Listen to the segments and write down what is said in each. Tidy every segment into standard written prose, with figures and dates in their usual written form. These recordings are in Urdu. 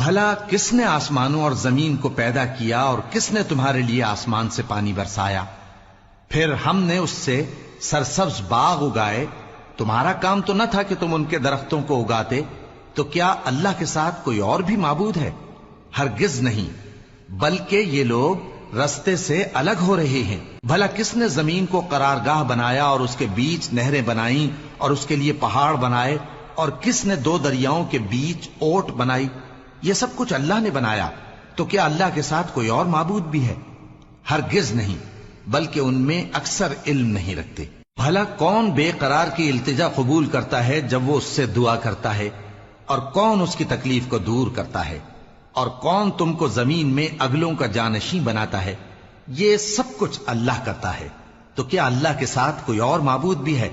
بھلا کس نے آسمانوں اور زمین کو پیدا کیا اور کس نے تمہارے لیے آسمان سے پانی برسایا؟ پھر ہم نے اس سے سرسبز باغ اگائے. تمہارا کام تو نہ تھا کہ تم ان کے درختوں کو اگاتے؟ تو کیا اللہ کے ساتھ کوئی اور بھی معبود ہے؟ ہرگز نہیں، بلکہ یہ لوگ رستے سے الگ ہو رہے ہیں. بھلا کس نے زمین کو قرارگاہ بنایا اور اس کے بیچ نہریں بنائیں اور اس کے لیے پہاڑ بنائے، اور کس نے دو دریاؤں کے بیچ اوٹ بنائی؟ یہ سب کچھ اللہ نے بنایا. تو کیا اللہ کے ساتھ کوئی اور معبود بھی ہے؟ ہرگز نہیں، بلکہ ان میں اکثر علم نہیں رکھتے. بھلا کون بے قرار کی التجا قبول کرتا ہے جب وہ اس سے دعا کرتا ہے، اور کون اس کی تکلیف کو دور کرتا ہے، اور کون تم کو زمین میں اگلوں کا جانشین بناتا ہے؟ یہ سب کچھ اللہ کرتا ہے. تو کیا اللہ کے ساتھ کوئی اور معبود بھی ہے؟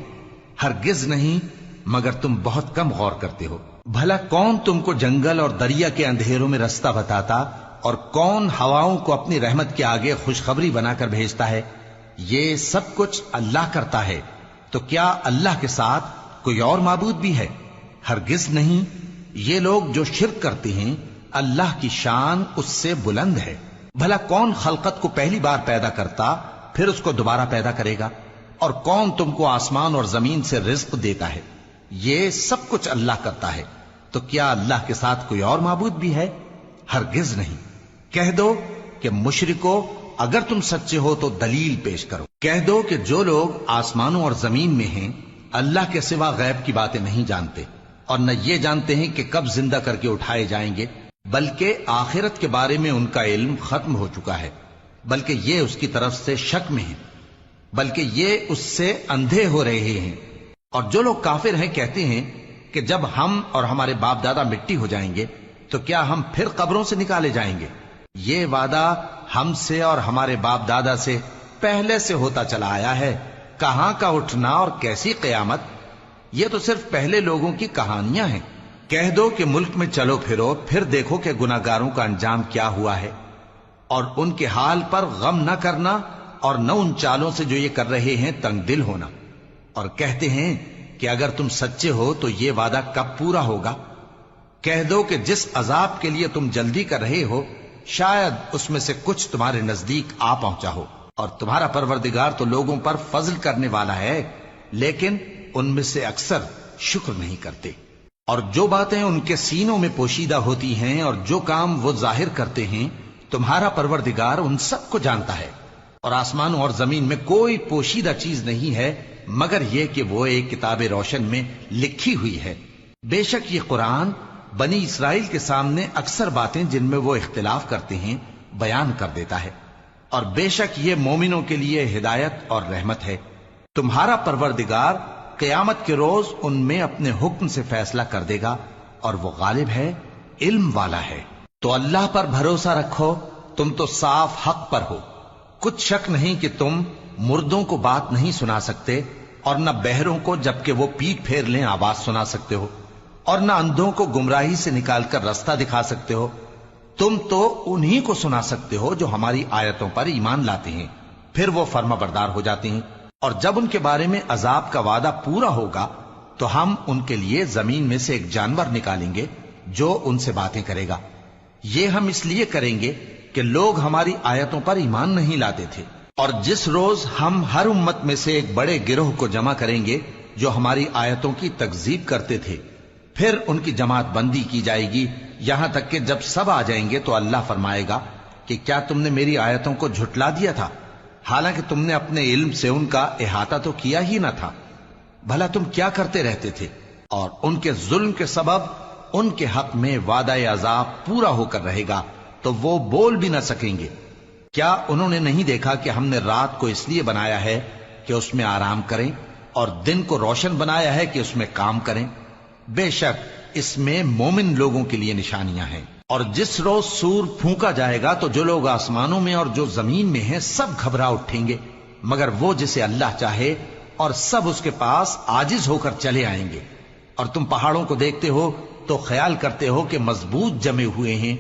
ہرگز نہیں، مگر تم بہت کم غور کرتے ہو. بھلا کون تم کو جنگل اور دریا کے اندھیروں میں رستہ بتاتا، اور کون ہواؤں کو اپنی رحمت کے آگے خوشخبری بنا کر بھیجتا ہے؟ یہ سب کچھ اللہ کرتا ہے. تو کیا اللہ کے ساتھ کوئی اور معبود بھی ہے؟ ہرگز نہیں. یہ لوگ جو شرک کرتے ہیں اللہ کی شان اس سے بلند ہے. بھلا کون خلقت کو پہلی بار پیدا کرتا پھر اس کو دوبارہ پیدا کرے گا؟ اور کون تم کو آسمان اور زمین سے رزق دیتا ہے؟ یہ سب کچھ اللہ کرتا ہے. تو کیا اللہ کے ساتھ کوئی اور معبود بھی ہے؟ ہرگز نہیں. کہہ دو کہ مشرکو، اگر تم سچے ہو تو دلیل پیش کرو. کہہ دو کہ جو لوگ آسمانوں اور زمین میں ہیں اللہ کے سوا غیب کی باتیں نہیں جانتے، اور نہ یہ جانتے ہیں کہ کب زندہ کر کے اٹھائے جائیں گے، بلکہ آخرت کے بارے میں ان کا علم ختم ہو چکا ہے، بلکہ یہ اس کی طرف سے شک میں ہیں، بلکہ یہ اس سے اندھے ہو رہے ہیں. اور جو لوگ کافر ہیں کہتے ہیں کہ جب ہم اور ہمارے باپ دادا مٹی ہو جائیں گے تو کیا ہم پھر قبروں سے نکالے جائیں گے؟ یہ وعدہ ہم سے اور ہمارے باپ دادا سے پہلے سے ہوتا چلا آیا ہے. کہاں کا اٹھنا اور کیسی قیامت؟ یہ تو صرف پہلے لوگوں کی کہانیاں ہیں. کہہ دو کہ ملک میں چلو پھرو، پھر دیکھو کہ گناہگاروں کا انجام کیا ہوا ہے، اور ان کے حال پر غم نہ کرنا، اور نہ ان چالوں سے جو یہ کر رہے ہیں تنگ دل ہونا. اور کہتے ہیں کہ اگر تم سچے ہو تو یہ وعدہ کب پورا ہوگا؟ کہہ دو کہ جس عذاب کے لیے تم جلدی کر رہے ہو شاید اس میں سے کچھ تمہارے نزدیک آ پہنچا ہو، اور تمہارا پروردگار تو لوگوں پر فضل کرنے والا ہے، لیکن ان میں سے اکثر شکر نہیں کرتے. اور جو باتیں ان کے سینوں میں پوشیدہ ہوتی ہیں اور جو کام وہ ظاہر کرتے ہیں تمہارا پروردگار ان سب کو جانتا ہے. اور آسمانوں اور زمین میں کوئی پوشیدہ چیز نہیں ہے مگر یہ کہ وہ ایک کتاب روشن میں لکھی ہوئی ہے. بے شک یہ قرآن بنی اسرائیل کے سامنے اکثر باتیں جن میں وہ اختلاف کرتے ہیں بیان کر دیتا ہے، اور بے شک یہ مومنوں کے لیے ہدایت اور رحمت ہے. تمہارا پروردگار قیامت کے روز ان میں اپنے حکم سے فیصلہ کر دے گا، اور وہ غالب ہے، علم والا ہے. تو اللہ پر بھروسہ رکھو، تم تو صاف حق پر ہو. کچھ شک نہیں کہ تم مردوں کو بات نہیں سنا سکتے، اور نہ بہروں کو جبکہ وہ پیٹ پھیر لیں آواز سنا سکتے ہو، اور نہ اندھوں کو گمراہی سے نکال کر رستہ دکھا سکتے ہو. تم تو انہی کو سنا سکتے ہو جو ہماری آیتوں پر ایمان لاتے ہیں، پھر وہ فرما بردار ہو جاتے ہیں. اور جب ان کے بارے میں عذاب کا وعدہ پورا ہوگا تو ہم ان کے لیے زمین میں سے ایک جانور نکالیں گے جو ان سے باتیں کرے گا. یہ ہم اس لیے کریں گے کہ لوگ ہماری آیتوں پر ایمان نہیں لاتے تھے. اور جس روز ہم ہر امت میں سے ایک بڑے گروہ کو جمع کریں گے جو ہماری آیتوں کی تکذیب کرتے تھے، پھر ان کی جماعت بندی کی جائے گی یہاں تک کہ جب سب آ جائیں گے تو اللہ فرمائے گا کہ کیا تم نے میری آیتوں کو جھٹلا دیا تھا، حالانکہ تم نے اپنے علم سے ان کا احاطہ تو کیا ہی نہ تھا. بھلا تم کیا کرتے رہتے تھے؟ اور ان کے ظلم کے سبب ان کے حق میں وعدہ عذاب پورا ہو کر رہے گا تو وہ بول بھی نہ سکیں گے. کیا انہوں نے نہیں دیکھا کہ ہم نے رات کو اس لیے بنایا ہے کہ اس میں آرام کریں، اور دن کو روشن بنایا ہے کہ اس میں کام کریں؟ بے شک اس میں مومن لوگوں کے لیے نشانیاں ہیں. اور جس روز سور پھونکا جائے گا تو جو لوگ آسمانوں میں اور جو زمین میں ہیں سب گھبرا اٹھیں گے مگر وہ جسے اللہ چاہے، اور سب اس کے پاس عاجز ہو کر چلے آئیں گے. اور تم پہاڑوں کو دیکھتے ہو تو خیال کرتے ہو کہ مضبوط جمے ہوئے ہیں،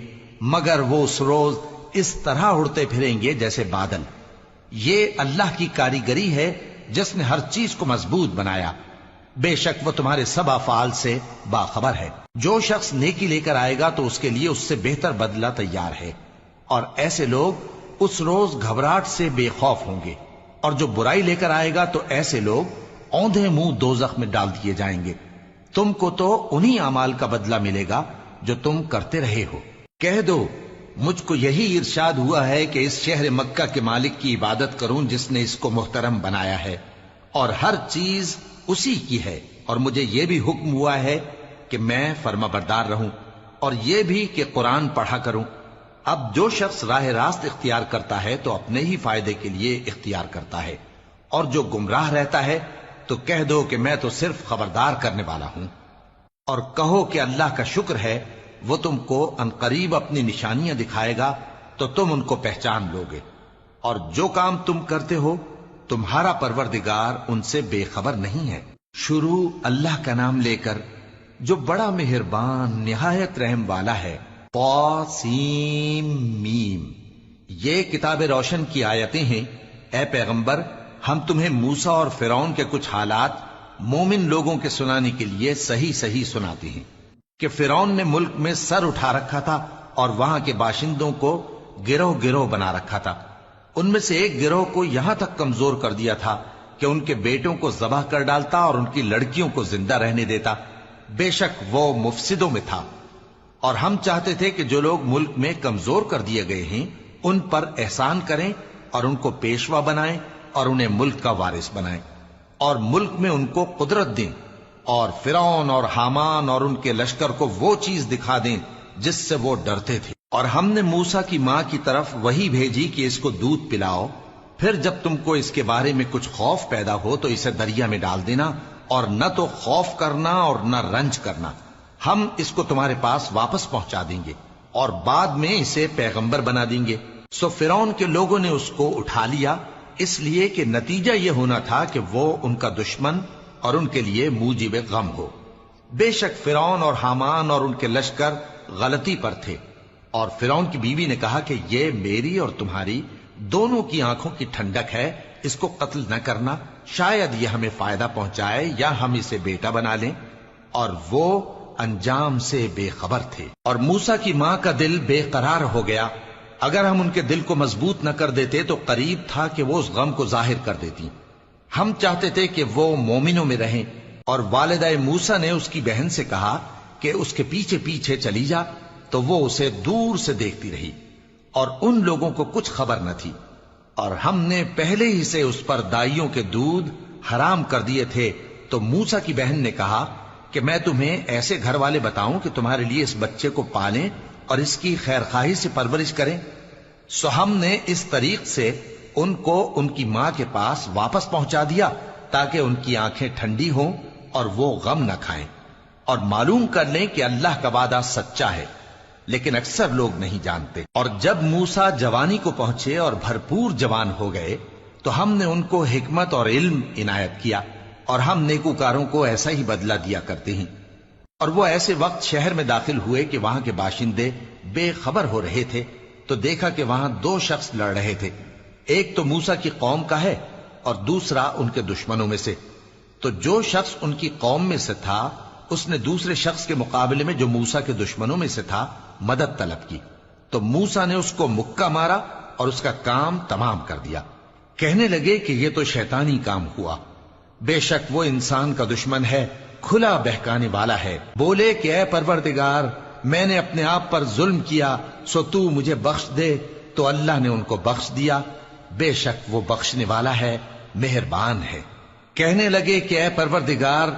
مگر وہ اس روز اس طرح اڑتے پھریں گے جیسے بادل. یہ اللہ کی کاریگری ہے جس نے ہر چیز کو مضبوط بنایا. بے شک وہ تمہارے سب افعال سے باخبر ہے۔ جو شخص نیکی لے کر آئے گا تو اس کے لیے اس سے بہتر بدلہ تیار ہے، اور ایسے لوگ اس روز گھبراہٹ سے بے خوف ہوں گے، اور جو برائی لے کر آئے گا تو ایسے لوگ اوندھے منہ دوزخ میں ڈال دیے جائیں گے۔ تم کو تو انہی اعمال کا بدلہ ملے گا جو تم کرتے رہے ہو۔ کہہ دو مجھ کو یہی ارشاد ہوا ہے کہ اس شہر مکہ کے مالک کی عبادت کروں جس نے اس کو محترم بنایا ہے، اور ہر چیز اسی کی ہے، اور مجھے یہ بھی حکم ہوا ہے کہ میں فرما بردار رہوں، اور یہ بھی کہ قرآن پڑھا کروں۔ اب جو شخص راہ راست اختیار کرتا ہے تو اپنے ہی فائدے کے لیے اختیار کرتا ہے، اور جو گمراہ رہتا ہے تو کہہ دو کہ میں تو صرف خبردار کرنے والا ہوں۔ اور کہو کہ اللہ کا شکر ہے وہ تم کو عنقریب اپنی نشانیاں دکھائے گا تو تم ان کو پہچان لو گے، اور جو کام تم کرتے ہو تمہارا پروردگار ان سے بے خبر نہیں ہے۔ شروع اللہ کا نام لے کر جو بڑا مہربان نہایت رحم والا ہے۔ طاسیم میم، یہ کتاب روشن کی آیتیں ہیں۔ اے پیغمبر، ہم تمہیں موسیٰ اور فرعون کے کچھ حالات مومن لوگوں کے سنانے کے لیے صحیح صحیح سناتے ہیں کہ فرعون نے ملک میں سر اٹھا رکھا تھا اور وہاں کے باشندوں کو گروہ گروہ بنا رکھا تھا۔ ان میں سے ایک گروہ کو یہاں تک کمزور کر دیا تھا کہ ان کے بیٹوں کو ذبح کر ڈالتا اور ان کی لڑکیوں کو زندہ رہنے دیتا۔ بے شک وہ مفسدوں میں تھا، اور ہم چاہتے تھے کہ جو لوگ ملک میں کمزور کر دیے گئے ہیں ان پر احسان کریں اور ان کو پیشوا بنائیں اور انہیں ملک کا وارث بنائیں، اور ملک میں ان کو قدرت دیں، اور فرعون اور حامان اور ان کے لشکر کو وہ چیز دکھا دیں جس سے وہ ڈرتے تھے۔ اور ہم نے موسیٰ کی ماں کی طرف وہی بھیجی کہ اس کو دودھ پلاؤ، پھر جب تم کو اس کے بارے میں کچھ خوف پیدا ہو تو اسے دریا میں ڈال دینا، اور نہ تو خوف کرنا اور نہ رنج کرنا، ہم اس کو تمہارے پاس واپس پہنچا دیں گے اور بعد میں اسے پیغمبر بنا دیں گے۔ سو فرعون کے لوگوں نے اس کو اٹھا لیا، اس لیے کہ نتیجہ یہ ہونا تھا کہ وہ ان کا دشمن اور ان کے لیے موجب غم ہو۔ بے شک فرعون اور حامان اور ان کے لشکر غلطی پر تھے، اور فرعون کی بیوی نے کہا کہ یہ میری اور تمہاری دونوں کی آنکھوں کی ٹھنڈک ہے، اس کو قتل نہ کرنا، شاید یہ ہمیں فائدہ پہنچائے یا ہم اسے بیٹا بنا لیں، اور وہ انجام سے بے خبر تھے۔ اور موسیٰ کی ماں کا دل بے قرار ہو گیا، اگر ہم ان کے دل کو مضبوط نہ کر دیتے تو قریب تھا کہ وہ اس غم کو ظاہر کر دیتی۔ ہم چاہتے تھے کہ وہ مومنوں میں رہیں، اور والدہ موسیٰ نے اس کی بہن سے کہا کہ اس کے پیچھے پیچھے چلی جا، تو وہ اسے دور سے دیکھتی رہی، اور ان لوگوں کو کچھ خبر نہ تھی، اور ہم نے پہلے ہی سے اس پر دائیوں کے دودھ حرام کر دیے تھے۔ تو موسیٰ کی بہن نے کہا کہ میں تمہیں ایسے گھر والے بتاؤں کہ تمہارے لیے اس بچے کو پالیں اور اس کی خیر خواہی سے پرورش کریں۔ سو ہم نے اس طریق سے ان کو ان کی ماں کے پاس واپس پہنچا دیا تاکہ ان کی آنکھیں ٹھنڈی ہوں اور وہ غم نہ کھائیں، اور معلوم کر لیں کہ اللہ کا وعدہ سچا ہے، لیکن اکثر لوگ نہیں جانتے۔ اور جب موسیٰ جوانی کو پہنچے اور بھرپور جوان ہو گئے تو ہم نے ان کو حکمت اور علم عنایت کیا، اور ہم نیکوکاروں کو ایسا ہی بدلہ دیا کرتے ہیں۔ اور وہ ایسے وقت شہر میں داخل ہوئے کہ وہاں کے باشندے بے خبر ہو رہے تھے، تو دیکھا کہ وہاں دو شخص لڑ رہے تھے، ایک تو موسیٰ کی قوم کا ہے اور دوسرا ان کے دشمنوں میں سے۔ تو جو شخص ان کی قوم میں سے تھا اس نے دوسرے شخص کے مقابلے میں جو موسیٰ کے دشمنوں میں سے تھا مدد طلب کی، تو موسیٰ نے اس کو مکہ مارا اور اس کا کام تمام کر دیا۔ کہنے لگے کہ یہ تو شیطانی کام ہوا، بے شک وہ انسان کا دشمن ہے، کھلا بہکانے والا ہے۔ بولے کہ اے پروردگار، میں نے اپنے آپ پر ظلم کیا، سو تو مجھے بخش دے، تو اللہ نے ان کو بخش دیا، بے شک وہ بخشنے والا ہے، مہربان ہے۔ کہنے لگے کہ اے پروردگار،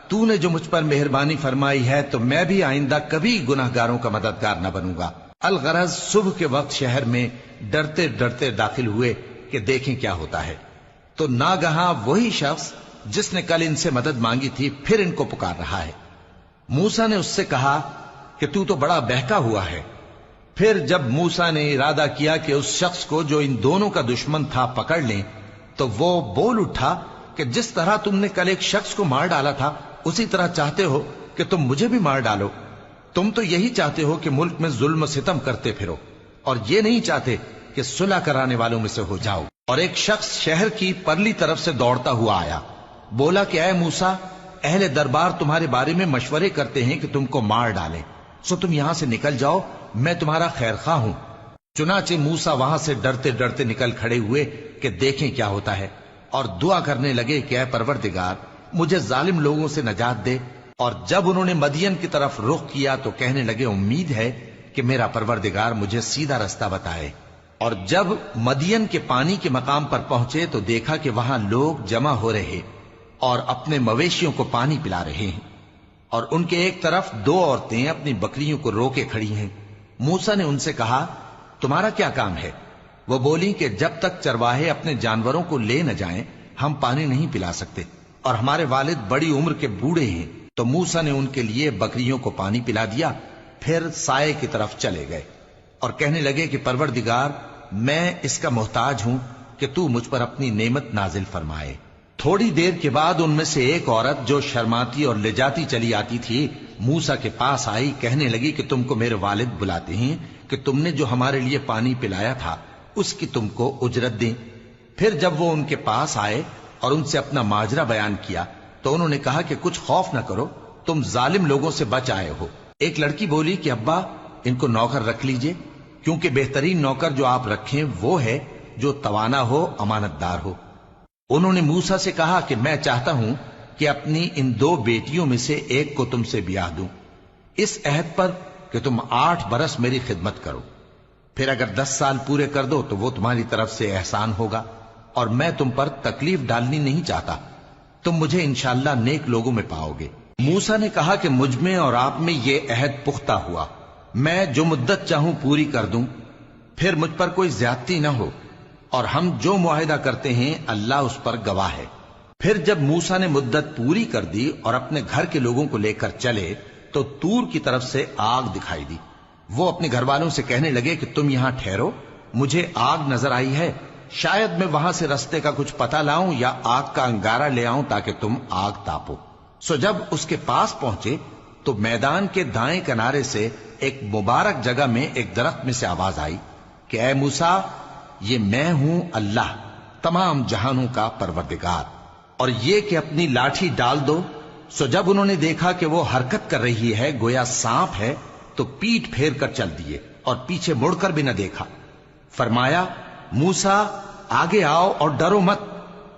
تو نے جو مجھ پر مہربانی فرمائی ہے تو میں بھی آئندہ کبھی گناہ گاروں کا مددگار نہ بنوں گا۔ الغرض صبح کے وقت شہر میں ڈرتے ڈرتے داخل ہوئے کہ دیکھیں کیا ہوتا ہے، تو ناگہاں وہی شخص جس نے کل ان سے مدد مانگی تھی پھر ان کو پکار رہا ہے۔ موسیٰ نے اس سے کہا کہ تو بڑا بہکا ہوا ہے۔ پھر جب موسیٰ نے ارادہ کیا کہ اس شخص کو جو ان دونوں کا دشمن تھا پکڑ لیں، تو وہ بول اٹھا کہ جس طرح تم نے کل ایک شخص کو مار ڈالا تھا اسی طرح چاہتے ہو کہ تم مجھے بھی مار ڈالو۔ تم تو یہی چاہتے ہو کہ ملک میں ظلم و ستم کرتے پھرو، اور یہ نہیں چاہتے کہ صلح کرانے والوں میں سے ہو جاؤ۔ اور ایک شخص شہر کی پرلی طرف سے دوڑتا ہوا آیا، بولا کہ اے موسیٰ، اہل دربار تمہارے بارے میں مشورے کرتے ہیں کہ تم کو مار ڈالیں، سو تم یہاں سے نکل جاؤ، میں تمہارا خیر خواہ ہوں۔ چنانچہ موسیٰ وہاں سے ڈرتے ڈرتے نکل کھڑے ہوئے کہ دیکھیں کیا ہوتا ہے، اور دعا کرنے لگے کہ اے پروردگار مجھے ظالم لوگوں سے نجات دے۔ اور جب انہوں نے مدین کی طرف رخ کیا تو کہنے لگے امید ہے کہ میرا پروردگار مجھے سیدھا رستہ بتائے۔ اور جب مدین کے پانی کے مقام پر پہنچے تو دیکھا کہ وہاں لوگ جمع ہو رہے اور اپنے مویشیوں کو پانی پلا رہے ہیں، اور ان کے ایک طرف دو عورتیں اپنی بکریوں کو روکے کھڑی ہیں۔ موسیٰ نے ان سے کہا تمہارا کیا کام ہے؟ وہ بولی کہ جب تک چرواہے اپنے جانوروں کو لے نہ جائیں ہم پانی نہیں پلا سکتے، اور ہمارے والد بڑی عمر کے بوڑھے ہیں۔ تو موسیٰ نے ان کے لیے بکریوں کو پانی پلا دیا، پھر سائے کی طرف چلے گئے اور کہنے لگے کہ پروردگار میں اس کا محتاج ہوں کہ تو مجھ پر اپنی نعمت نازل فرمائے۔ تھوڑی دیر کے بعد ان میں سے ایک عورت جو شرماتی اور لجاتی چلی آتی تھی موسیٰ کے پاس آئی، کہنے لگی کہ تم کو میرے والد بلاتے ہیں کہ تم نے جو ہمارے لیے پانی پلایا تھا اس کی تم کو اجرت دیں۔ پھر جب وہ ان کے پاس آئے اور ان سے اپنا ماجرا بیان کیا تو انہوں نے کہا کہ کچھ خوف نہ کرو، تم ظالم لوگوں سے بچ آئے ہو۔ ایک لڑکی بولی کہ ابا ان کو نوکر رکھ لیجئے، کیونکہ بہترین نوکر جو آپ رکھیں وہ ہے جو توانا ہو، امانت دار ہو۔ انہوں نے موسیٰ سے کہا کہ میں چاہتا ہوں کہ اپنی ان دو بیٹیوں میں سے ایک کو تم سے بیاہ دوں، اس عہد پر کہ تم 8 برس میری خدمت کرو، پھر اگر 10 سال پورے کر دو تو وہ تمہاری طرف سے احسان ہوگا، اور میں تم پر تکلیف ڈالنی نہیں چاہتا، تم مجھے انشاءاللہ نیک لوگوں میں پاؤ گے۔ موسیٰ نے کہا کہ مجھ میں اور آپ میں یہ عہد پختہ ہوا، میں جو مدت چاہوں پوری کر دوں، پھر مجھ پر کوئی زیادتی نہ ہو، اور ہم جو معاہدہ کرتے ہیں اللہ اس پر گواہ ہے۔ پھر جب موسیٰ نے مدت پوری کر دی اور اپنے گھر کے لوگوں کو لے کر چلے تو طور کی طرف سے آگ دکھائی دی۔ وہ اپنے گھر والوں سے کہنے لگے کہ تم یہاں ٹھہرو، مجھے آگ نظر آئی ہے، شاید میں وہاں سے رستے کا کچھ پتہ لاؤں یا آگ کا انگارہ لے آؤں تاکہ تم آگ تاپو۔ سو جب اس کے پاس پہنچے تو میدان کے دائیں کنارے سے ایک مبارک جگہ میں ایک درخت میں سے آواز آئی کہ اے موسیٰ یہ میں ہوں اللہ تمام جہانوں کا پروردگار، اور یہ کہ اپنی لاٹھی ڈال دو۔ سو جب انہوں نے دیکھا کہ وہ حرکت کر رہی ہے گویا سانپ ہے تو پیٹ پھیر کر چل دیے اور پیچھے مڑ کر بھی نہ دیکھا۔ فرمایا موسیٰ آگے آؤ اور ڈرو مت،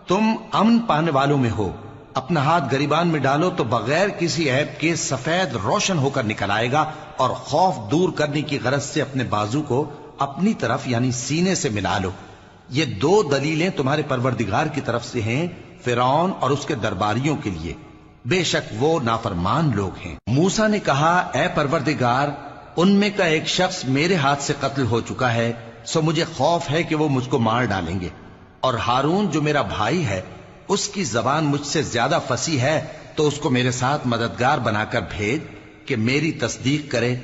تم امن پانے والوں میں ہو۔ اپنا ہاتھ گریبان میں ڈالو تو بغیر کسی عیب کے سفید روشن ہو کر نکل آئے گا، اور خوف دور کرنے کی غرض سے اپنے بازو کو اپنی طرف یعنی سینے سے ملا لو۔ یہ 2 دلیلیں تمہارے پروردگار کی طرف سے ہیں فرعون اور اس کے درباریوں کے لیے، بے شک وہ نافرمان لوگ ہیں۔ موسیٰ نے کہا اے پروردگار ان میں کا ایک شخص میرے ہاتھ سے قتل ہو چکا ہے، سو مجھے خوف ہے کہ وہ مجھ کو مار ڈالیں گے، اور ہارون جو میرا بھائی ہے اس کی زبان مجھ سے زیادہ فصیح ہے، تو اس کو میرے ساتھ مددگار بنا کر بھیج کہ میری تصدیق کرے،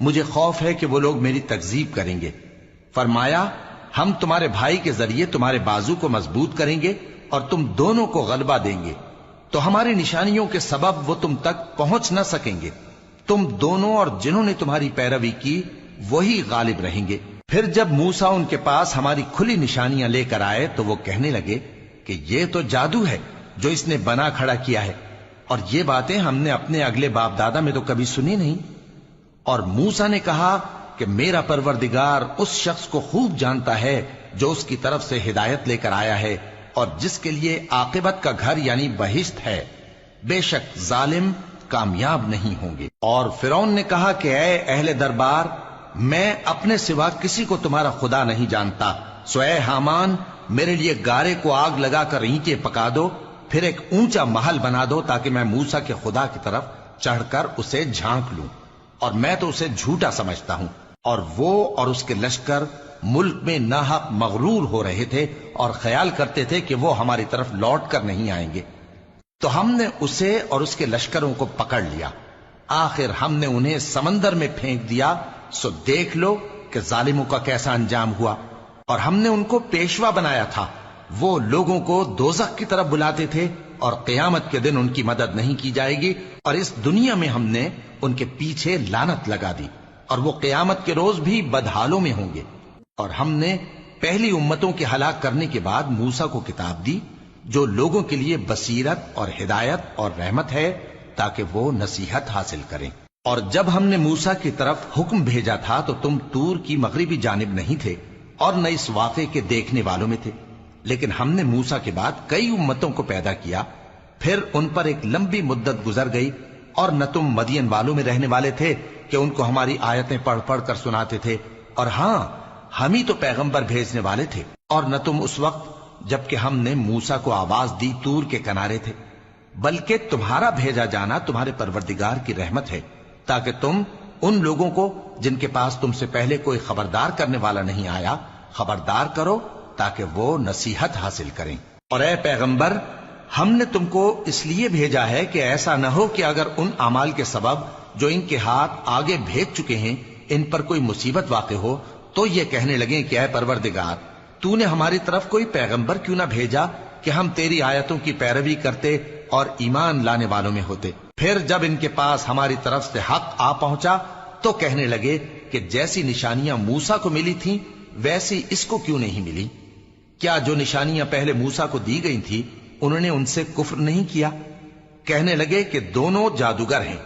مجھے خوف ہے کہ وہ لوگ میری تکذیب کریں گے۔ فرمایا ہم تمہارے بھائی کے ذریعے تمہارے بازو کو مضبوط کریں گے اور تم دونوں کو غلبہ دیں گے، تو ہماری نشانیوں کے سبب وہ تم تک پہنچ نہ سکیں گے، تم دونوں اور جنہوں نے تمہاری پیروی کی وہی غالب رہیں گے۔ پھر جب موسیٰ ان کے پاس ہماری کھلی نشانیاں لے کر آئے تو وہ کہنے لگے کہ یہ تو جادو ہے جو اس نے بنا کھڑا کیا ہے، اور یہ باتیں ہم نے اپنے اگلے باپ دادا میں تو کبھی سنی نہیں۔ اور موسیٰ نے کہا کہ میرا پروردگار اس شخص کو خوب جانتا ہے جو اس کی طرف سے ہدایت لے کر آیا ہے اور جس کے لیے عاقبت کا گھر یعنی بہشت ہے، بے شک ظالم کامیاب نہیں ہوں گے۔ اور فرعون نے کہا کہ اے اہل دربار میں اپنے سوا کسی کو تمہارا خدا نہیں جانتا، سو اے حامان میرے لیے گارے کو آگ لگا کر اینٹیں پکا دو، پھر ایک اونچا محل بنا دو تاکہ میں موسیٰ کے خدا کی طرف چڑھ کر اسے جھانک لوں، اور میں تو اسے جھوٹا سمجھتا ہوں۔ اور وہ اور اس کے لشکر ملک میں ناحق مغرور ہو رہے تھے اور خیال کرتے تھے کہ وہ ہماری طرف لوٹ کر نہیں آئیں گے، تو ہم نے اسے اور اس کے لشکروں کو پکڑ لیا، آخر ہم نے انہیں سمندر میں پھینک دیا، سو دیکھ لو کہ ظالموں کا کیسا انجام ہوا۔ اور ہم نے ان کو پیشوا بنایا تھا، وہ لوگوں کو دوزخ کی طرف بلاتے تھے، اور قیامت کے دن ان کی مدد نہیں کی جائے گی، اور اس دنیا میں ہم نے ان کے پیچھے لعنت لگا دی، اور وہ قیامت کے روز بھی بدحالوں میں ہوں گے۔ اور ہم نے پہلی امتوں کے ہلاک کرنے کے بعد موسیٰ کو کتاب دی جو لوگوں کے لیے بصیرت اور ہدایت اور رحمت ہے تاکہ وہ نصیحت حاصل کریں۔ اور جب ہم نے موسیٰ کی طرف حکم بھیجا تھا تو تم طور کی مغربی جانب نہیں تھے اور نہ اس واقعے کے دیکھنے والوں میں تھے، لیکن ہم نے موسیٰ کے بعد کئی امتوں کو پیدا کیا، پھر ان پر ایک لمبی مدت گزر گئی، اور نہ تم مدین والوں میں رہنے والے تھے کہ ان کو ہماری آیتیں پڑھ پڑھ کر سناتے تھے، اور ہاں ہم ہی تو پیغمبر بھیجنے والے تھے، اور نہ تم اس وقت جبکہ ہم نے موسیٰ کو آواز دی طور کے کنارے تھے، بلکہ تمہارا بھیجا جانا تمہارے پروردگار کی رحمت ہے تاکہ تم ان لوگوں کو جن کے پاس تم سے پہلے کوئی خبردار کرنے والا نہیں آیا خبردار کرو تاکہ وہ نصیحت حاصل کریں۔ اور اے پیغمبر، ہم نے تم کو اس لیے بھیجا ہے کہ ایسا نہ ہو کہ اگر ان اعمال کے سبب جو ان کے ہاتھ آگے بھیج چکے ہیں ان پر کوئی مصیبت واقع ہو تو یہ کہنے لگیں کہ اے پروردگار، تو نے ہماری طرف کوئی پیغمبر کیوں نہ بھیجا کہ ہم تیری آیتوں کی پیروی کرتے اور ایمان لانے والوں میں ہوتے۔ پھر جب ان کے پاس ہماری طرف سے حق آ پہنچا تو کہنے لگے کہ جیسی نشانیاں موسیٰ کو ملی تھیں ویسی اس کو کیوں نہیں ملی؟ کیا جو نشانیاں پہلے موسیٰ کو دی گئی تھی انہوں نے ان سے کفر نہیں کیا؟ کہنے لگے کہ دونوں جادوگر ہیں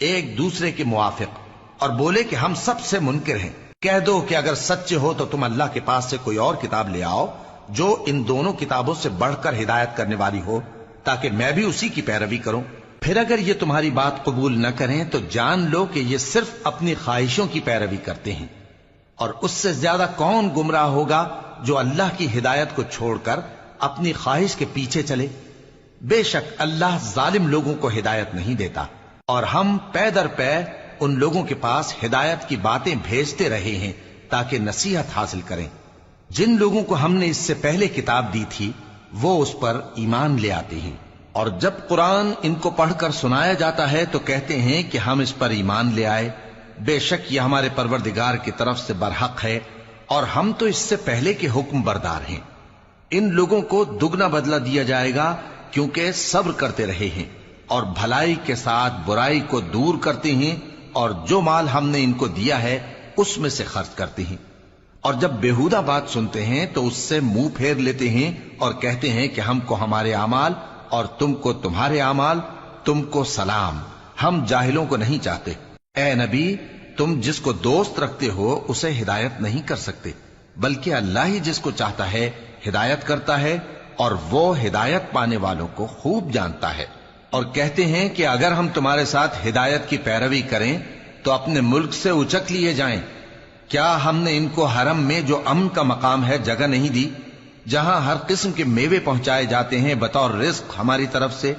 ایک دوسرے کے موافق، اور بولے کہ ہم سب سے منکر ہیں۔ کہہ دو کہ اگر سچے ہو تو تم اللہ کے پاس سے کوئی اور کتاب لے آؤ جو ان دونوں کتابوں سے بڑھ کر ہدایت کرنے والی ہو تاکہ میں بھی اسی کی پیروی کروں۔ پھر اگر یہ تمہاری بات قبول نہ کریں تو جان لو کہ یہ صرف اپنی خواہشوں کی پیروی کرتے ہیں، اور اس سے زیادہ کون گمراہ ہوگا جو اللہ کی ہدایت کو چھوڑ کر اپنی خواہش کے پیچھے چلے۔ بے شک اللہ ظالم لوگوں کو ہدایت نہیں دیتا، اور ہم پے در پے ان لوگوں کے پاس ہدایت کی باتیں بھیجتے رہے ہیں تاکہ نصیحت حاصل کریں۔ جن لوگوں کو ہم نے اس سے پہلے کتاب دی تھی وہ اس پر ایمان لے آتے ہیں، اور جب قرآن ان کو پڑھ کر سنایا جاتا ہے تو کہتے ہیں کہ ہم اس پر ایمان لے آئے، بے شک یہ ہمارے پروردگار کی طرف سے برحق ہے اور ہم تو اس سے پہلے کے حکم بردار ہیں۔ ان لوگوں کو دگنا بدلہ دیا جائے گا کیونکہ صبر کرتے رہے ہیں اور بھلائی کے ساتھ برائی کو دور کرتے ہیں، اور جو مال ہم نے ان کو دیا ہے اس میں سے خرچ کرتے ہیں، اور جب بیہودہ بات سنتے ہیں تو اس سے منہ پھیر لیتے ہیں اور کہتے ہیں کہ ہم کو ہمارے اعمال اور تم کو تمہارے اعمال، تم کو سلام، ہم جاہلوں کو نہیں چاہتے۔ اے نبی، تم جس کو دوست رکھتے ہو اسے ہدایت نہیں کر سکتے، بلکہ اللہ ہی جس کو چاہتا ہے ہدایت کرتا ہے، اور وہ ہدایت پانے والوں کو خوب جانتا ہے۔ اور کہتے ہیں کہ اگر ہم تمہارے ساتھ ہدایت کی پیروی کریں تو اپنے ملک سے اچک لیے جائیں۔ کیا ہم نے ان کو حرم میں جو امن کا مقام ہے جگہ نہیں دی، جہاں ہر قسم کے میوے پہنچائے جاتے ہیں بطور رزق ہماری طرف سے؟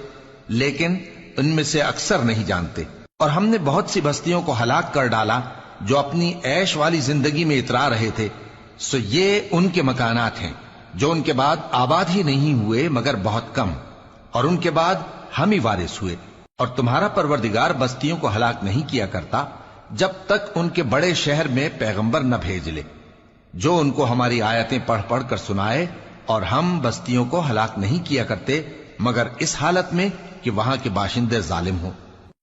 لیکن ان میں سے اکثر نہیں جانتے۔ اور ہم نے بہت سی بستیوں کو ہلاک کر ڈالا جو اپنی عیش والی زندگی میں اترا رہے تھے، سو یہ ان کے مکانات ہیں جو ان کے بعد آباد ہی نہیں ہوئے مگر بہت کم، اور ان کے بعد ہم ہی وارث ہوئے۔ اور تمہارا پروردگار بستیوں کو ہلاک نہیں کیا کرتا جب تک ان کے بڑے شہر میں پیغمبر نہ بھیج لے جو ان کو ہماری آیتیں پڑھ پڑھ کر سنائے، اور ہم بستیوں کو ہلاک نہیں کیا کرتے مگر اس حالت میں کہ وہاں کے باشندے ظالم ہوں۔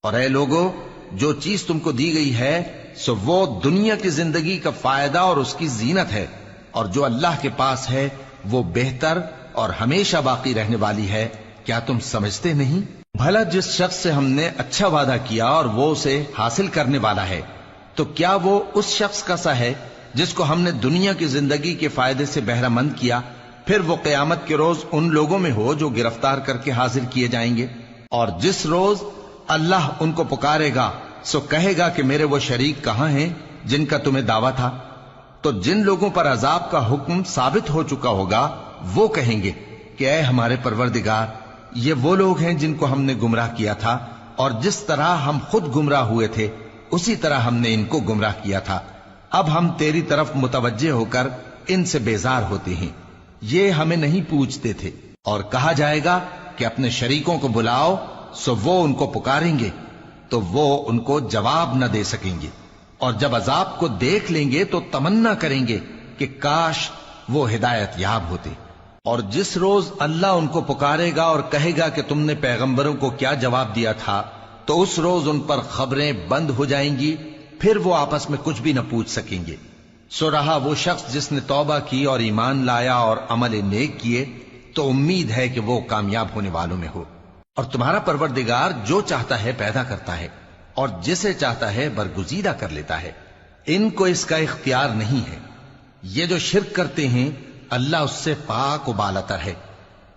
اور اے لوگو، جو چیز تم کو دی گئی ہے سو وہ دنیا کی زندگی کا فائدہ اور اس کی زینت ہے، اور جو اللہ کے پاس ہے وہ بہتر اور ہمیشہ باقی رہنے والی ہے۔ کیا تم سمجھتے نہیں؟ بھلا جس شخص سے ہم نے اچھا وعدہ کیا اور وہ اسے حاصل کرنے والا ہے تو کیا وہ اس شخص کا سا ہے جس کو ہم نے دنیا کی زندگی کے فائدے سے بہرہ مند کیا، پھر وہ قیامت کے روز ان لوگوں میں ہو جو گرفتار کر کے حاضر کیے جائیں گے؟ اور جس روز اللہ ان کو پکارے گا سو کہے گا کہ میرے وہ شریک کہاں ہیں جن کا تمہیں دعویٰ تھا؟ تو جن لوگوں پر عذاب کا حکم ثابت ہو چکا ہوگا وہ کہیں گے کہ اے ہمارے پروردگار، یہ وہ لوگ ہیں جن کو ہم نے گمراہ کیا تھا، اور جس طرح ہم خود گمراہ ہوئے تھے اسی طرح ہم نے ان کو گمراہ کیا تھا۔ اب ہم تیری طرف متوجہ ہو کر ان سے بیزار ہوتے ہیں، یہ ہمیں نہیں پوچھتے تھے۔ اور کہا جائے گا کہ اپنے شریکوں کو بلاؤ، سو وہ ان کو پکاریں گے تو وہ ان کو جواب نہ دے سکیں گے، اور جب عذاب کو دیکھ لیں گے تو تمنا کریں گے کہ کاش وہ ہدایت یاب ہوتے۔ اور جس روز اللہ ان کو پکارے گا اور کہے گا کہ تم نے پیغمبروں کو کیا جواب دیا تھا، تو اس روز ان پر خبریں بند ہو جائیں گی، پھر وہ آپس میں کچھ بھی نہ پوچھ سکیں گے۔ سو رہا وہ شخص جس نے توبہ کی اور ایمان لایا اور عمل نیک کیے، تو امید ہے کہ وہ کامیاب ہونے والوں میں ہو۔ اور تمہارا پروردگار جو چاہتا ہے پیدا کرتا ہے اور جسے چاہتا ہے برگزیدہ کر لیتا ہے، ان کو اس کا اختیار نہیں ہے۔ یہ جو شرک کرتے ہیں اللہ اس سے پاک و بالاتر ہے،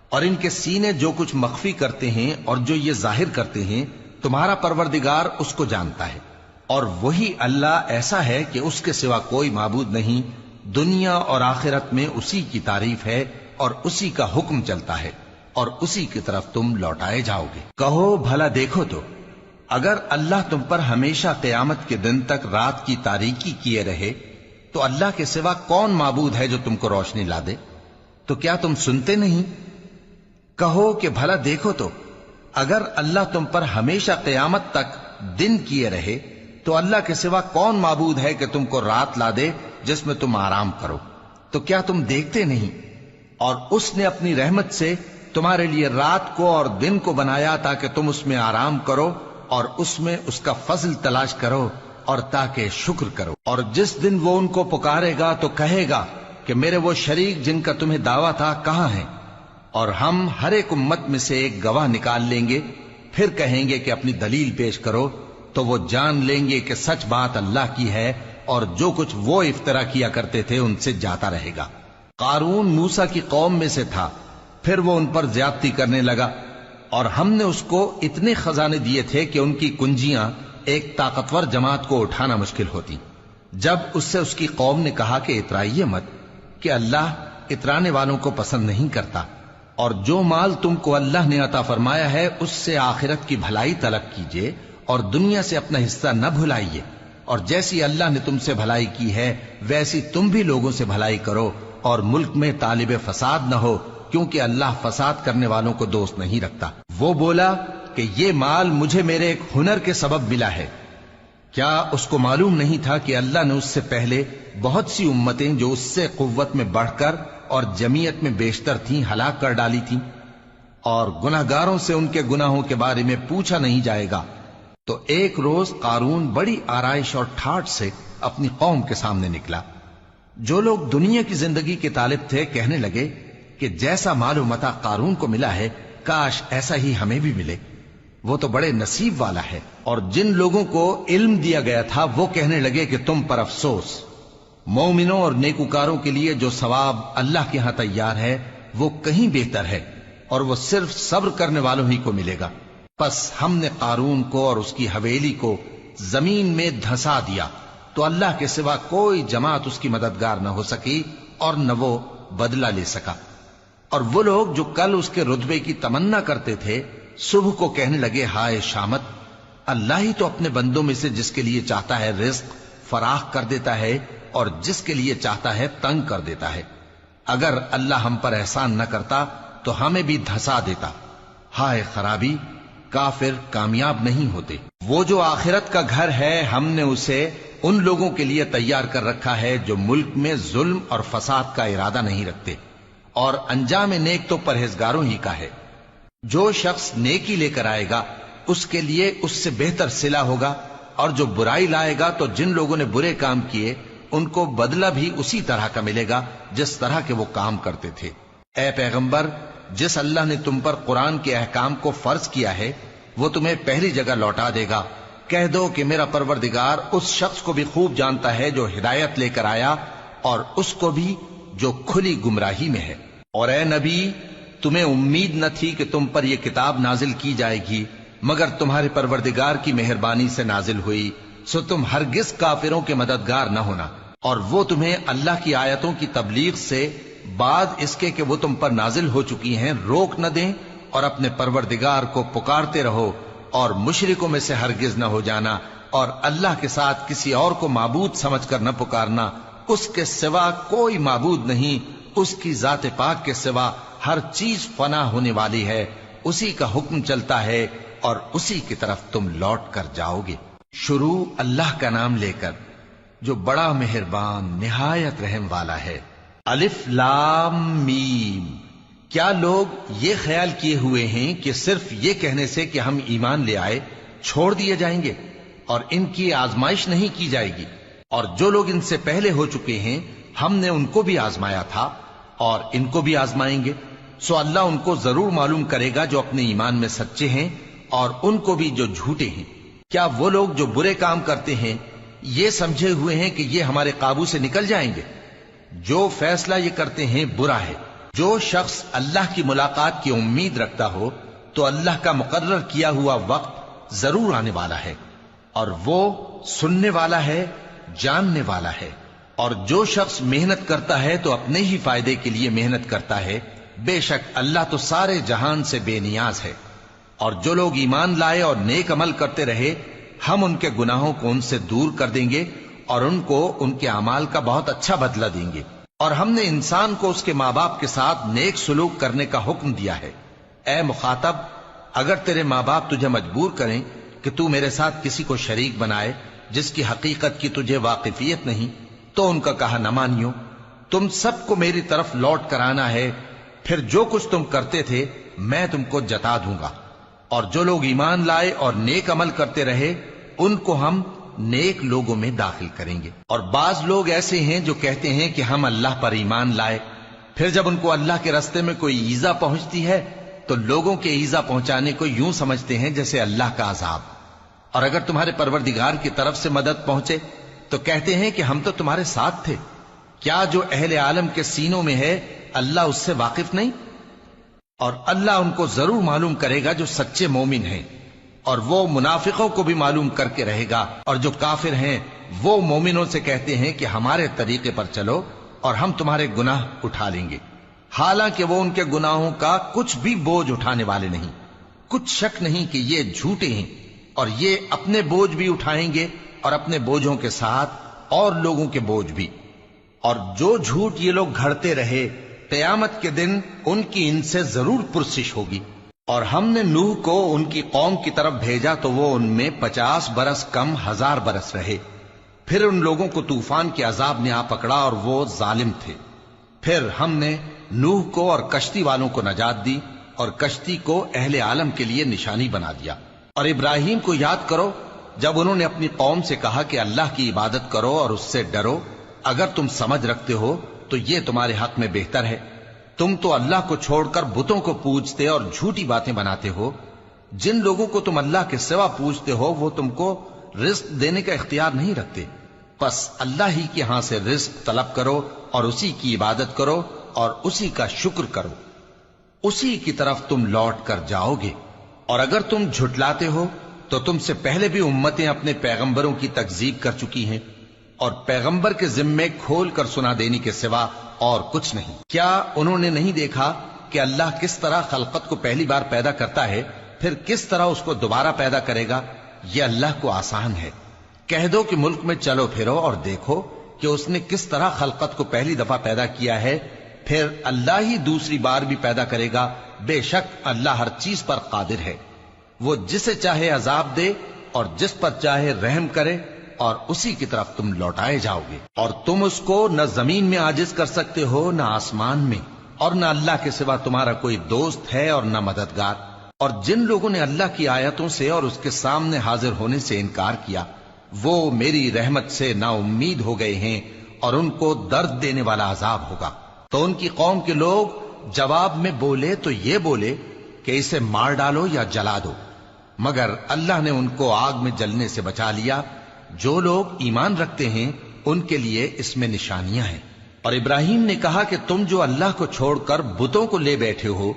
اور ان کے سینے جو کچھ مخفی کرتے ہیں اور جو یہ ظاہر کرتے ہیں تمہارا پروردگار اس کو جانتا ہے۔ اور وہی اللہ ایسا ہے کہ اس کے سوا کوئی معبود نہیں، دنیا اور آخرت میں اسی کی تعریف ہے اور اسی کا حکم چلتا ہے اور اسی کی طرف تم لوٹائے جاؤ گے۔ کہو بھلا دیکھو تو اگر اللہ تم پر ہمیشہ قیامت کے دن تک رات کی تاریکی کیے رہے تو اللہ کے سوا کون معبود ہے جو تم کو روشنی لا دے؟ تو کیا تم سنتے نہیں؟ کہو کہ بھلا دیکھو تو اگر اللہ تم پر ہمیشہ قیامت تک دن کیے رہے تو اللہ کے سوا کون معبود ہے کہ تم کو رات لا دے جس میں تم آرام کرو؟ تو کیا تم دیکھتے نہیں؟ اور اس نے اپنی رحمت سے تمہارے لیے رات کو اور دن کو بنایا تاکہ تم اس میں آرام کرو اور اس میں اس کا فضل تلاش کرو اور تاکہ شکر کرو۔ اور جس دن وہ ان کو پکارے گا تو کہے گا کہ میرے وہ شریک جن کا تمہیں دعویٰ تھا کہاں ہیں؟ اور ہم ہر ایک امت میں سے ایک گواہ نکال لیں گے، پھر کہیں گے کہ اپنی دلیل پیش کرو، تو وہ جان لیں گے کہ سچ بات اللہ کی ہے اور جو کچھ وہ افطرا کیا کرتے تھے ان سے جاتا رہے گا۔ قارون موسیٰ کی قوم میں سے تھا، پھر وہ ان پر زیادتی کرنے لگا، اور ہم نے اس کو اتنے خزانے دیے تھے کہ ان کی کنجیاں ایک طاقتور جماعت کو اٹھانا مشکل ہوتی۔ جب اس سے اس کی قوم نے کہا کہ اترائیے مت، کہ اللہ اترانے والوں کو پسند نہیں کرتا، اور جو مال تم کو اللہ نے عطا فرمایا ہے اس سے آخرت کی بھلائی طلب کیجیے اور دنیا سے اپنا حصہ نہ بھلائیے، اور جیسی اللہ نے تم سے بھلائی کی ہے ویسی تم بھی لوگوں سے بھلائی کرو، اور ملک میں طالب فساد نہ ہو، کیونکہ اللہ فساد کرنے والوں کو دوست نہیں رکھتا۔ وہ بولا کہ یہ مال مجھے میرے ایک ہنر کے سبب ملا ہے۔ کیا اس کو معلوم نہیں تھا کہ اللہ نے اس سے پہلے بہت سی امتیں جو اس سے قوت میں بڑھ کر اور جمعیت میں بیشتر تھیں ہلاک کر ڈالی تھیں، اور گناہگاروں سے ان کے گناہوں کے بارے میں پوچھا نہیں جائے گا؟ تو ایک روز قارون بڑی آرائش اور ٹھاٹ سے اپنی قوم کے سامنے نکلا۔ جو لوگ دنیا کی زندگی کے طالب تھے کہنے لگے کہ جیسا مال و متاع قارون کو ملا ہے کاش ایسا ہی ہمیں بھی ملے، وہ تو بڑے نصیب والا ہے۔ اور جن لوگوں کو علم دیا گیا تھا وہ کہنے لگے کہ تم پر افسوس، مومنوں اور نیکوکاروں کے لیے جو ثواب اللہ کے ہاں تیار ہے وہ کہیں بہتر ہے، اور وہ صرف صبر کرنے والوں ہی کو ملے گا۔ پس ہم نے قارون کو اور اس کی حویلی کو زمین میں دھسا دیا، تو اللہ کے سوا کوئی جماعت اس کی مددگار نہ ہو سکی اور نہ وہ بدلہ لے سکا۔ اور وہ لوگ جو کل اس کے رتبے کی تمنا کرتے تھے صبح کو کہنے لگے ہائے شامت، اللہ ہی تو اپنے بندوں میں سے جس کے لیے چاہتا ہے رزق فراخ کر دیتا ہے اور جس کے لیے چاہتا ہے تنگ کر دیتا ہے۔ اگر اللہ ہم پر احسان نہ کرتا تو ہمیں بھی دھسا دیتا۔ ہائے خرابی، کافر کامیاب نہیں ہوتے۔ وہ جو آخرت کا گھر ہے ہم نے اسے ان لوگوں کے لیے تیار کر رکھا ہے جو ملک میں ظلم اور فساد کا ارادہ نہیں رکھتے، اور انجام نیک تو پرہیزگاروں ہی کا ہے۔ جو شخص نیکی لے کر آئے گا اس کے لیے اس سے بہتر صلہ ہوگا، اور جو برائی لائے گا تو جن لوگوں نے برے کام کیے ان کو بدلہ بھی اسی طرح کا ملے گا جس طرح کے وہ کام کرتے تھے۔ اے پیغمبر، جس اللہ نے تم پر قرآن کے احکام کو فرض کیا ہے وہ تمہیں پہلی جگہ لوٹا دے گا۔ کہہ دو کہ میرا پروردگار اس شخص کو بھی خوب جانتا ہے جو ہدایت لے کر آیا، اور اس کو بھی جو کھلی گمراہی میں ہے۔ اور اے نبی، تمہیں امید نہ تھی کہ تم پر یہ کتاب نازل کی جائے گی مگر تمہارے پروردگار کی مہربانی سے نازل ہوئی، سو تم ہرگز کافروں کے مددگار نہ ہونا، اور وہ تمہیں اللہ کی آیتوں کی تبلیغ سے بعد اس کے کہ وہ تم پر نازل ہو چکی ہیں روک نہ دیں، اور اپنے پروردگار کو پکارتے رہو اور مشرکوں میں سے ہرگز نہ ہو جانا، اور اللہ کے ساتھ کسی اور کو معبود سمجھ کر نہ پکارنا۔ اس کے سوا کوئی معبود نہیں، اس کی ذات پاک کے سوا ہر چیز فنا ہونے والی ہے، اسی کا حکم چلتا ہے اور اسی کی طرف تم لوٹ کر جاؤ گے۔ شروع اللہ کا نام لے کر جو بڑا مہربان نہایت رحم والا ہے۔ الف لام میم۔ کیا لوگ یہ خیال کیے ہوئے ہیں کہ صرف یہ کہنے سے کہ ہم ایمان لے آئے چھوڑ دیے جائیں گے اور ان کی آزمائش نہیں کی جائے گی؟ اور جو لوگ ان سے پہلے ہو چکے ہیں ہم نے ان کو بھی آزمایا تھا اور ان کو بھی آزمائیں گے، سو اللہ ان کو ضرور معلوم کرے گا جو اپنے ایمان میں سچے ہیں اور ان کو بھی جو جھوٹے ہیں۔ کیا وہ لوگ جو برے کام کرتے ہیں یہ سمجھے ہوئے ہیں کہ یہ ہمارے قابو سے نکل جائیں گے؟ جو فیصلہ یہ کرتے ہیں برا ہے۔ جو شخص اللہ کی ملاقات کی امید رکھتا ہو تو اللہ کا مقرر کیا ہوا وقت ضرور آنے والا ہے، اور وہ سننے والا ہے، جاننے والا ہے۔ اور جو شخص محنت کرتا ہے تو اپنے ہی فائدے کے لیے محنت کرتا ہے، بے شک اللہ تو سارے جہان سے بے نیاز ہے۔ اور جو لوگ ایمان لائے اور نیک عمل کرتے رہے، ہم ان کے گناہوں کو ان سے دور کر دیں گے اور ان کو ان کے اعمال کا بہت اچھا بدلہ دیں گے۔ اور ہم نے انسان کو اس کے ماں باپ کے ساتھ نیک سلوک کرنے کا حکم دیا ہے۔ اے مخاطب، اگر تیرے ماں باپ تجھے مجبور کریں کہ تو میرے ساتھ کسی کو شریک بنائے جس کی حقیقت کی تجھے واقفیت نہیں، تو ان کا کہا نہ مانیو۔ تم سب کو میری طرف لوٹ کر آنا ہے، پھر جو کچھ تم کرتے تھے میں تم کو جتا دوں گا۔ اور جو لوگ ایمان لائے اور نیک عمل کرتے رہے ان کو ہم نیک لوگوں میں داخل کریں گے۔ اور بعض لوگ ایسے ہیں جو کہتے ہیں کہ ہم اللہ پر ایمان لائے، پھر جب ان کو اللہ کے رستے میں کوئی ایذا پہنچتی ہے تو لوگوں کے ایذا پہنچانے کو یوں سمجھتے ہیں جیسے اللہ کا عذاب۔ اور اگر تمہارے پروردگار کی طرف سے مدد پہنچے تو کہتے ہیں کہ ہم تو تمہارے ساتھ تھے۔ کیا جو اہل عالم کے سینوں میں ہے اللہ اس سے واقف نہیں؟ اور اللہ ان کو ضرور معلوم کرے گا جو سچے مومن ہیں، اور وہ منافقوں کو بھی معلوم کر کے رہے گا۔ اور جو کافر ہیں وہ مومنوں سے کہتے ہیں کہ ہمارے طریقے پر چلو اور ہم تمہارے گناہ اٹھا لیں گے، حالانکہ وہ ان کے گناہوں کا کچھ بھی بوجھ اٹھانے والے نہیں۔ کچھ شک نہیں کہ یہ جھوٹے ہیں، اور یہ اپنے بوجھ بھی اٹھائیں گے اور اپنے بوجھوں کے ساتھ اور لوگوں کے بوجھ بھی۔ اور جو جھوٹ یہ لوگ گھڑتے رہے، قیامت کے دن ان کی ان سے ضرور پرسش ہوگی۔ اور ہم نے نوح کو ان کی قوم کی طرف بھیجا تو وہ ان میں 50 برس کم 1000 برس رہے۔ پھر ان لوگوں کو طوفان کے عذاب نے آ پکڑا اور وہ ظالم تھے۔ پھر ہم نے نوح کو اور کشتی والوں کو نجات دی اور کشتی کو اہل عالم کے لیے نشانی بنا دیا۔ اور ابراہیم کو یاد کرو جب انہوں نے اپنی قوم سے کہا کہ اللہ کی عبادت کرو اور اس سے ڈرو، اگر تم سمجھ رکھتے ہو تو یہ تمہارے حق میں بہتر ہے۔ تم تو اللہ کو چھوڑ کر بتوں کو پوجتے اور جھوٹی باتیں بناتے ہو۔ جن لوگوں کو تم اللہ کے سوا پوجتے ہو وہ تم کو رزق دینے کا اختیار نہیں رکھتے، پس اللہ ہی کے ہاں سے رزق طلب کرو اور اسی کی عبادت کرو اور اسی کا شکر کرو، اسی کی طرف تم لوٹ کر جاؤ گے۔ اور اگر تم جھٹلاتے ہو تو تم سے پہلے بھی امتیں اپنے پیغمبروں کی تکذیب کر چکی ہیں، اور پیغمبر کے ذمے کھول کر سنا دینے کے سوا اور کچھ نہیں۔ کیا انہوں نے نہیں دیکھا کہ اللہ کس طرح خلقت کو پہلی بار پیدا کرتا ہے پھر کس طرح اس کو دوبارہ پیدا کرے گا؟ یہ اللہ کو آسان ہے۔ کہہ دو کہ ملک میں چلو پھرو اور دیکھو کہ اس نے کس طرح خلقت کو پہلی دفعہ پیدا کیا ہے، پھر اللہ ہی دوسری بار بھی پیدا کرے گا۔ بے شک اللہ ہر چیز پر قادر ہے۔ وہ جسے چاہے عذاب دے اور جس پر چاہے رحم کرے، اور اسی کی طرف تم لوٹائے جاؤ گے۔ اور تم اس کو نہ زمین میں عاجز کر سکتے ہو نہ آسمان میں، اور نہ اللہ کے سوا تمہارا کوئی دوست ہے اور نہ مددگار۔ اور جن لوگوں نے اللہ کی آیتوں سے اور اس کے سامنے حاضر ہونے سے انکار کیا، وہ میری رحمت سے نا امید ہو گئے ہیں اور ان کو درد دینے والا عذاب ہوگا۔ تو ان کی قوم کے لوگ جواب میں بولے تو یہ بولے کہ اسے مار ڈالو یا جلا دو، مگر اللہ نے ان کو آگ میں جلنے سے بچا لیا۔ جو لوگ ایمان رکھتے ہیں ان کے لیے اس میں نشانیاں ہیں۔ اور ابراہیم نے کہا کہ تم جو اللہ کو چھوڑ کر بتوں کو لے بیٹھے ہو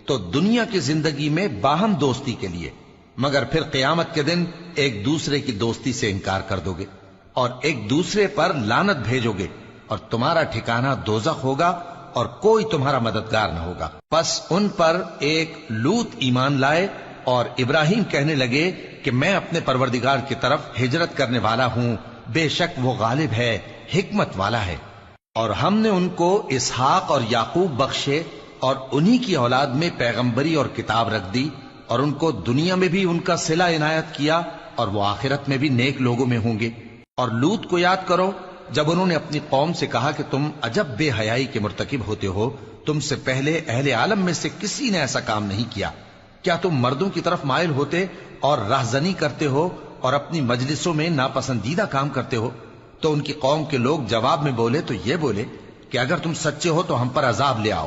تو دنیا کی زندگی میں باہم دوستی کے لیے، مگر پھر قیامت کے دن ایک دوسرے کی دوستی سے انکار کر دو گے اور ایک دوسرے پر لعنت بھیجو گے، اور تمہارا ٹھکانہ دوزخ ہوگا اور کوئی تمہارا مددگار نہ ہوگا۔ پس ان پر ایک لوط ایمان لائے، اور ابراہیم کہنے لگے کہ میں اپنے پروردگار کی طرف ہجرت کرنے والا ہوں، بے شک وہ غالب ہے، حکمت والا ہے۔ اور ہم نے ان کو اسحاق اور یعقوب بخشے اور انہی کی اولاد میں پیغمبری اور کتاب رکھ دی، اور ان کو دنیا میں بھی ان کا صلہ عنایت کیا اور وہ آخرت میں بھی نیک لوگوں میں ہوں گے۔ اور لوط کو یاد کرو جب انہوں نے اپنی قوم سے کہا کہ تم عجب بے حیائی کے مرتکب ہوتے ہو، تم سے پہلے اہل عالم میں سے کسی نے ایسا کام نہیں کیا۔ کیا تم مردوں کی طرف مائل ہوتے اور رہزنی کرتے ہو اور اپنی مجلسوں میں ناپسندیدہ کام کرتے ہو؟ تو ان کی قوم کے لوگ جواب میں بولے تو یہ بولے کہ اگر تم سچے ہو تو ہم پر عذاب لے آؤ،